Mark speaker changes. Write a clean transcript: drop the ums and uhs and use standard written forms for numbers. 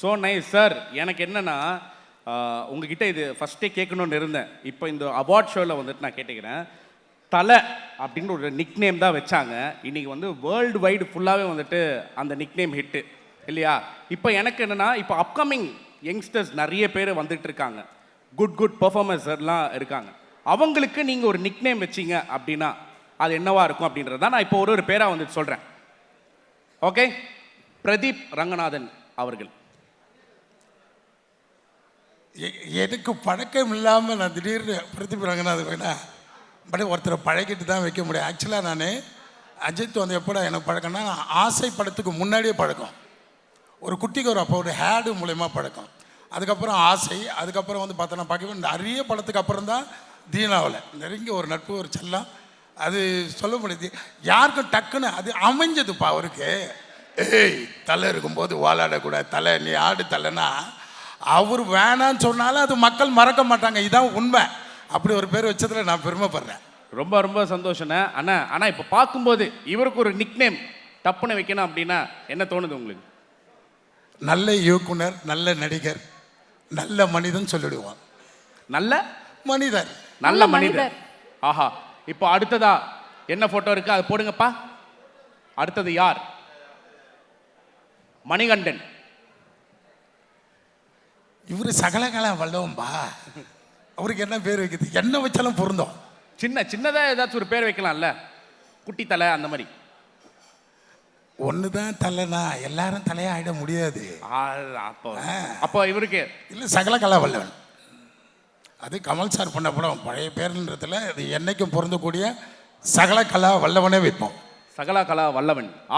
Speaker 1: So nice sir. எனக்கு என்னன்னா உங்ககிட்ட இது ஃபஸ்ட்டே கேட்கணும்னு இருந்தேன். இப்போ இந்த அவார்ட் ஷோவில் வந்துட்டு நான் கேட்டுக்கிறேன். தலை அப்படின்னு ஒரு நிக் நேம் தான் வச்சாங்க. இன்றைக்கி வந்து வேர்ல்டு வைடு ஃபுல்லாகவே வந்துட்டு அந்த நிக் நேம் ஹிட்டு இல்லையா? இப்போ எனக்கு என்னென்னா, இப்போ அப்கமிங் யங்ஸ்டர்ஸ் நிறைய பேர் வந்துட்டு இருக்காங்க, குட் பெர்ஃபார்மன்ஸர்லாம் இருக்காங்க. அவங்களுக்கு நீங்கள் ஒரு நிக் நேம் வச்சிங்க அப்படின்னா அது என்னவா இருக்கும் அப்படின்றது தான் நான் இப்போ ஒரு பேராக வந்துட்டு சொல்கிறேன். ஓகே, பிரதீப் ரங்கநாதன் அவர்கள்.
Speaker 2: எனக்கு பழக்கம் இல்லாமல் நான் திடீர்னு பிரதீப் ரங்கநாதன் வேணா பட் ஒருத்தரை பழகிட்டு தான் வைக்க முடியும். ஆக்சுவலாக நான் அஜித் வந்து எப்போ எனக்கு பழக்கம்னா, ஆசை படத்துக்கு முன்னாடியே பழக்கம். ஒரு குட்டிக்கு ஒரு அப்போ ஒரு ஹேடு மூலயமா பழக்கம். அதுக்கப்புறம் ஆசை, அதுக்கப்புறம் வந்து பார்த்தோன்னா பார்க்க நிறைய படத்துக்கு அப்புறம் தான் தீனாவில் நெருங்கி ஒரு நட்பு, ஒரு செல்லம். அது சொல்ல முடியுது யாருக்கும் டக்குன்னு அது அமைஞ்சதுப்பா அவருக்கு. ஏய் தலை இருக்கும்போது வாழாடக்கூடாது, தலை நீ ஆடு தலைன்னா அவர் வேணான்னு சொன்னாலும் அது மக்கள் மறக்க மாட்டாங்க. இதுதான் உண்மை. அப்படி ஒரு பேர் வச்சதில் நான் பெருமைப்படுறேன்.
Speaker 1: ரொம்ப சந்தோஷண்ணே அண்ணா. ஆனால் இப்போ பார்க்கும்போது இவருக்கு ஒரு நிக் நேம் டப்புன்னு வைக்கணும் அப்படின்னா என்ன தோணுது உங்களுக்கு?
Speaker 2: நல்ல இயக்குனர், நல்ல நடிகர், நல்ல மனிதன் சொல்லிடுவான்.
Speaker 1: நல்ல
Speaker 2: மனிதர்,
Speaker 1: நல்ல மனிதர். ஆஹா, இப்போ அடுத்ததா என்ன போட்டோ இருக்கு அது போடுங்கப்பா. அடுத்தது யார்? மணிகண்டன்.
Speaker 2: இவரு சகலகலா வல்லவன்பா. அவருக்கு என்ன பேர் வைக்குது? என்ன வச்சாலும் பொருந்தோம்.
Speaker 1: சின்னதா ஏதாச்சும் ஒரு பேர் வைக்கலாம்ல, குட்டி தலை அந்த மாதிரி.
Speaker 2: ஒண்ணுதான் தலைனா எல்லாரும் தலையா ஆயிட முடியாது.
Speaker 1: அப்போ இவருக்கு
Speaker 2: இல்லை சகலகலா வல்லவன். அது கமல் சார் பண்ண படம் பழைய பேருன்றதுல அது என்னைக்கும் பொருந்தக்கூடிய சகலகலா வல்லவனே வைப்போம்.
Speaker 1: சகலகலா வல்லவன். ஆஹா.